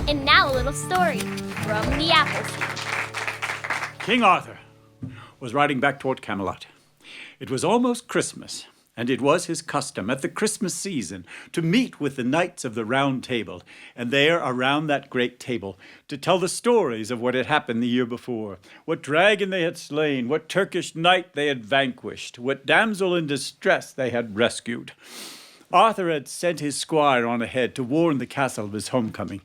And now a little story from the Appleseed. King Arthur was riding back toward Camelot. It was almost Christmas, and it was his custom at the Christmas season to meet with the knights of the Round Table, and there around that great table to tell the stories of what had happened the year before, what dragon they had slain, what Turkish knight they had vanquished, what damsel in distress they had rescued. Arthur had sent his squire on ahead to warn the castle of his homecoming.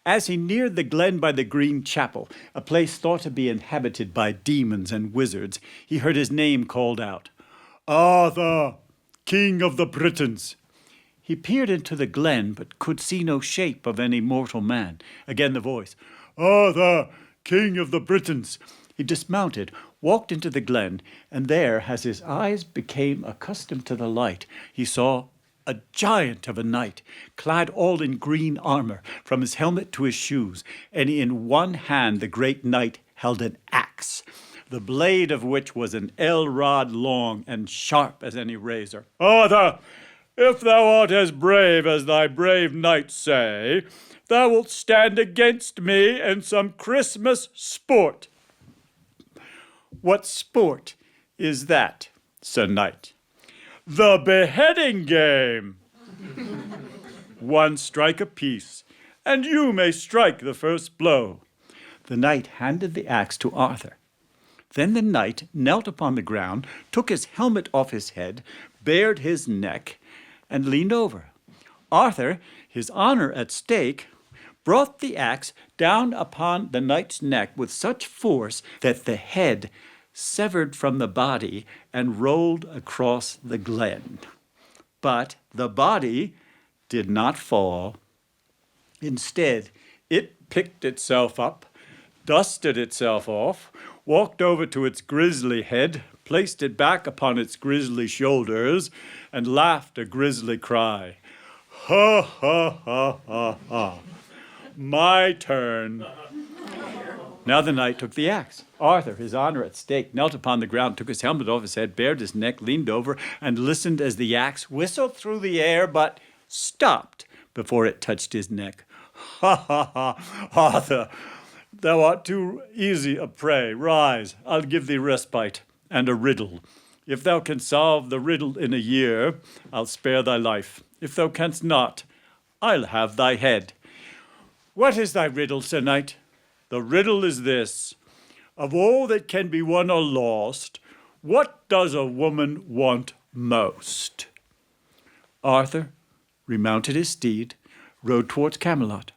As he neared the glen by the Green Chapel, a place thought to be inhabited by demons and wizards, he heard his name called out. Arthur, King of the Britons. He peered into the glen, but could see no shape of any mortal man. Again the voice, Arthur, King of the Britons. He dismounted, walked into the glen, and there, as his eyes became accustomed to the light, he saw a giant of a knight, clad all in green armor, from his helmet to his shoes, and in one hand the great knight held an axe, the blade of which was an ell-rod long and sharp as any razor. Arthur, if thou art as brave as thy brave knights say, thou wilt stand against me in some Christmas sport. What sport is that, Sir Knight? The beheading game. One strike apiece, and you may strike the first blow. The knight handed the axe to Arthur. Then the knight knelt upon the ground, took his helmet off his head, bared his neck, and leaned over. Arthur, his honor at stake, brought the axe down upon the knight's neck with such force that the head severed from the body and rolled across the glen. But the body did not fall. Instead, it picked itself up, dusted itself off, walked over to its grisly head, placed it back upon its grisly shoulders, and laughed a grisly cry. Ha, ha, ha, ha, ha. My turn. Now the knight took the axe. Arthur, his honor at stake, knelt upon the ground, took his helmet off his head, bared his neck, leaned over, and listened as the axe whistled through the air, but stopped before it touched his neck. Ha, ha, ha, Arthur, thou art too easy a prey. Rise, I'll give thee respite and a riddle. If thou canst solve the riddle in a year, I'll spare thy life. If thou canst not, I'll have thy head. What is thy riddle, Sir Knight? The riddle is this. Of all that can be won or lost, what does a woman want most? Arthur remounted his steed, rode towards Camelot.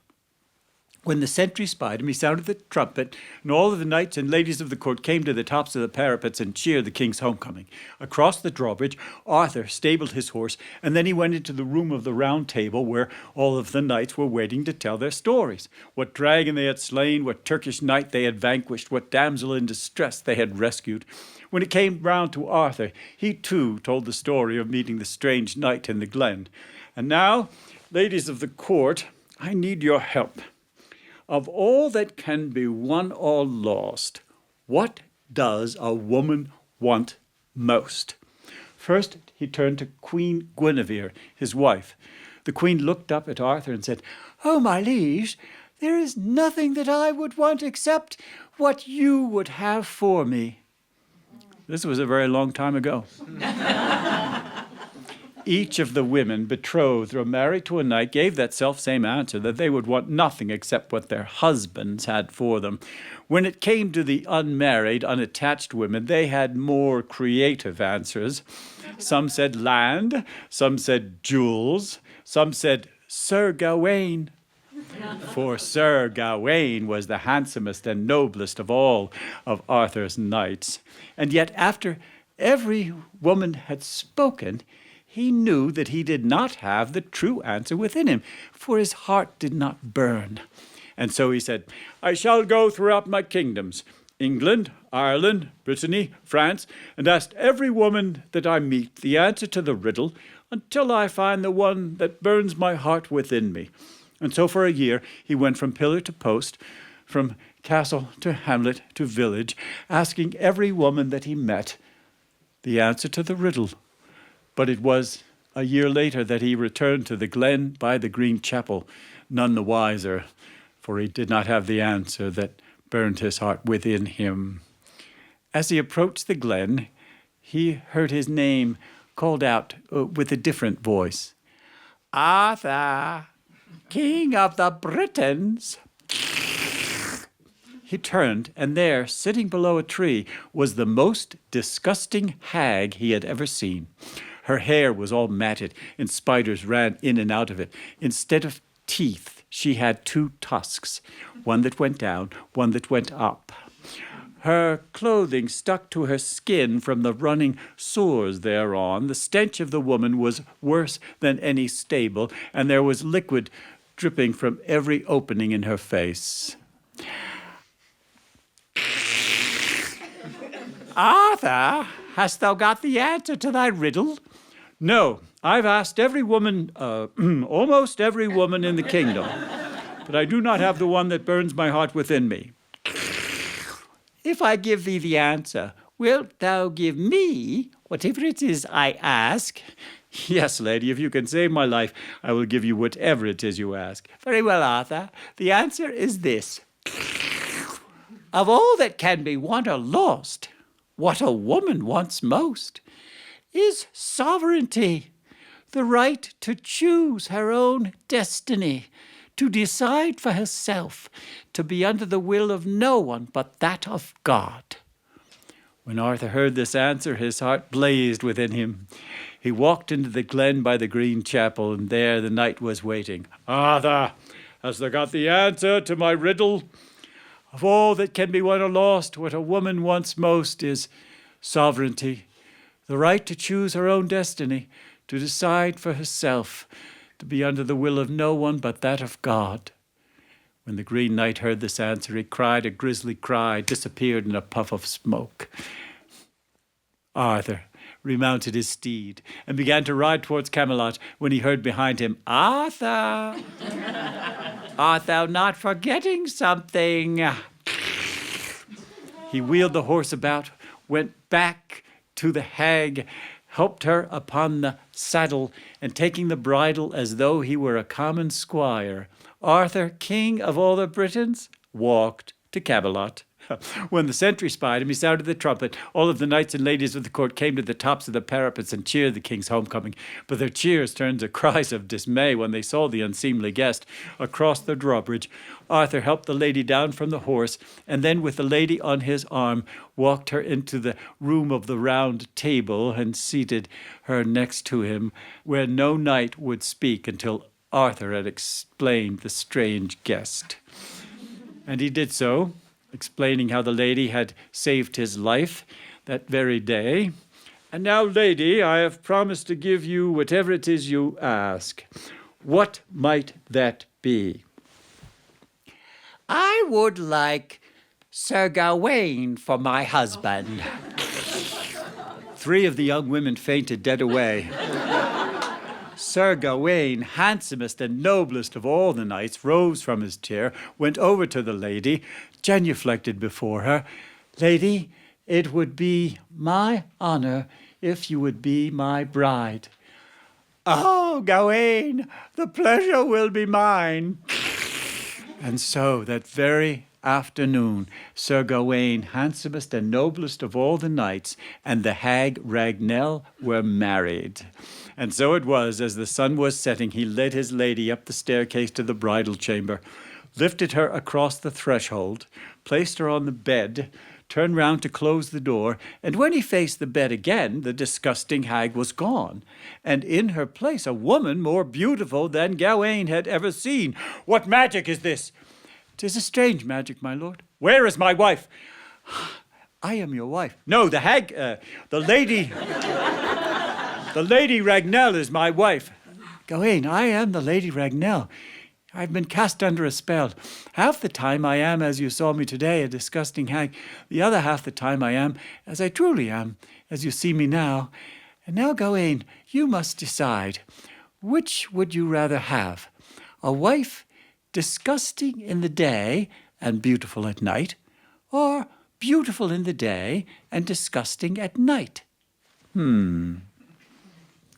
When the sentry spied him, he sounded the trumpet, and all of the knights and ladies of the court came to the tops of the parapets and cheered the king's homecoming. Across the drawbridge, Arthur stabled his horse, and then he went into the room of the Round Table where all of the knights were waiting to tell their stories. What dragon they had slain, what Turkish knight they had vanquished, what damsel in distress they had rescued. When it came round to Arthur, he too told the story of meeting the strange knight in the glen. And now, ladies of the court, I need your help. Of all that can be won or lost, what does a woman want most? First, he turned to Queen Guinevere, his wife. The queen looked up at Arthur and said, "Oh, my liege, there is nothing that I would want except what you would have for me." This was a very long time ago. Each of the women betrothed or married to a knight gave that self-same answer, that they would want nothing except what their husbands had for them. When it came to the unmarried, unattached women, they had more creative answers. Some said land, some said jewels, some said Sir Gawain. For Sir Gawain was the handsomest and noblest of all of Arthur's knights. And yet after every woman had spoken, he knew that he did not have the true answer within him, for his heart did not burn. And so he said, "I shall go throughout my kingdoms, England, Ireland, Brittany, France, and ask every woman that I meet the answer to the riddle until I find the one that burns my heart within me." And so for a year he went from pillar to post, from castle to hamlet to village, asking every woman that he met the answer to the riddle. But it was a year later that he returned to the glen by the Green Chapel, none the wiser, for he did not have the answer that burned his heart within him. As he approached the glen, he heard his name called out with a different voice. Arthur, King of the Britons. He turned, and there, sitting below a tree, was the most disgusting hag he had ever seen. Her hair was all matted, and spiders ran in and out of it. Instead of teeth, she had 2 tusks, one that went down, one that went up. Her clothing stuck to her skin from the running sores thereon. The stench of the woman was worse than any stable, and there was liquid dripping from every opening in her face. Arthur, hast thou got the answer to thy riddle? No, I've asked every woman, almost every woman in the kingdom, but I do not have the one that burns my heart within me. If I give thee the answer, wilt thou give me whatever it is I ask? Yes, lady, if you can save my life, I will give you whatever it is you ask. Very well, Arthur. The answer is this. Of all that can be won or lost, what a woman wants most is sovereignty, the right to choose her own destiny, to decide for herself, to be under the will of no one but that of God. When Arthur heard this answer, his heart blazed within him. He walked into the glen by the green chapel, and there the knight was waiting. Arthur, hast thou got the answer to my riddle? Of all that can be won or lost, what a woman wants most is sovereignty, the right to choose her own destiny, to decide for herself, to be under the will of no one but that of God. When the Green Knight heard this answer, he cried a grisly cry, disappeared in a puff of smoke. Arthur remounted his steed and began to ride towards Camelot when he heard behind him, Arthur, art thou not forgetting something? He wheeled the horse about, went back to the hag, helped her upon the saddle, and taking the bridle as though he were a common squire, Arthur, king of all the Britons, walked to Camelot. When the sentry spied him, he sounded the trumpet. All of the knights and ladies of the court came to the tops of the parapets and cheered the king's homecoming. But their cheers turned to cries of dismay when they saw the unseemly guest across the drawbridge. Arthur helped the lady down from the horse, and then with the lady on his arm, walked her into the room of the round table and seated her next to him, where no knight would speak until Arthur had explained the strange guest. And he did so, explaining how the lady had saved his life that very day. And now, lady, I have promised to give you whatever it is you ask. What might that be? I would like Sir Gawain for my husband. 3 of the young women fainted dead away. Sir Gawain, handsomest and noblest of all the knights, rose from his chair, went over to the lady, genuflected before her. Lady, it would be my honor if you would be my bride. Oh, Gawain, the pleasure will be mine. And so that very afternoon, Sir Gawain, handsomest and noblest of all the knights, and the hag Ragnell were married. And so it was, as the sun was setting, he led his lady up the staircase to the bridal chamber, lifted her across the threshold, placed her on the bed, turned round to close the door, and when he faced the bed again, the disgusting hag was gone, and in her place a woman more beautiful than Gawain had ever seen. What magic is this? 'Tis a strange magic, my lord. Where is my wife? I am your wife. No, the hag, the lady Ragnell is my wife. Gawain, I am the Lady Ragnell. I've been cast under a spell. Half the time I am, as you saw me today, a disgusting hag. The other half the time I am, as I truly am, as you see me now. And now, Gawain, you must decide. Which would you rather have? A wife disgusting in the day and beautiful at night, or beautiful in the day and disgusting at night?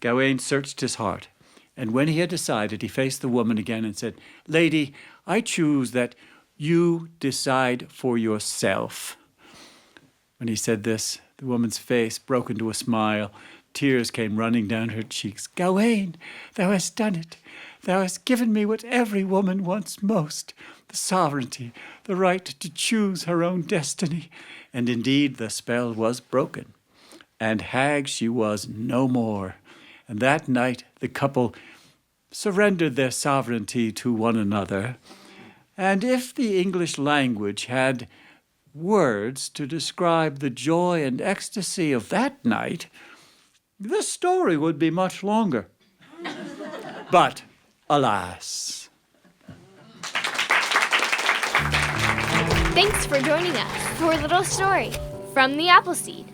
Gawain searched his heart, and when he had decided, he faced the woman again and said, Lady, I choose that you decide for yourself." When he said this, the woman's face broke into a smile. Tears came running down her cheeks. "Gawain, thou hast done it. Thou hast given me what every woman wants most, the sovereignty, the right to choose her own destiny." And indeed, the spell was broken, and hag she was no more. And that night, the couple surrendered their sovereignty to one another. And if the English language had words to describe the joy and ecstasy of that night, this story would be much longer. But, alas. Thanks for joining us for a little story from the Appleseed.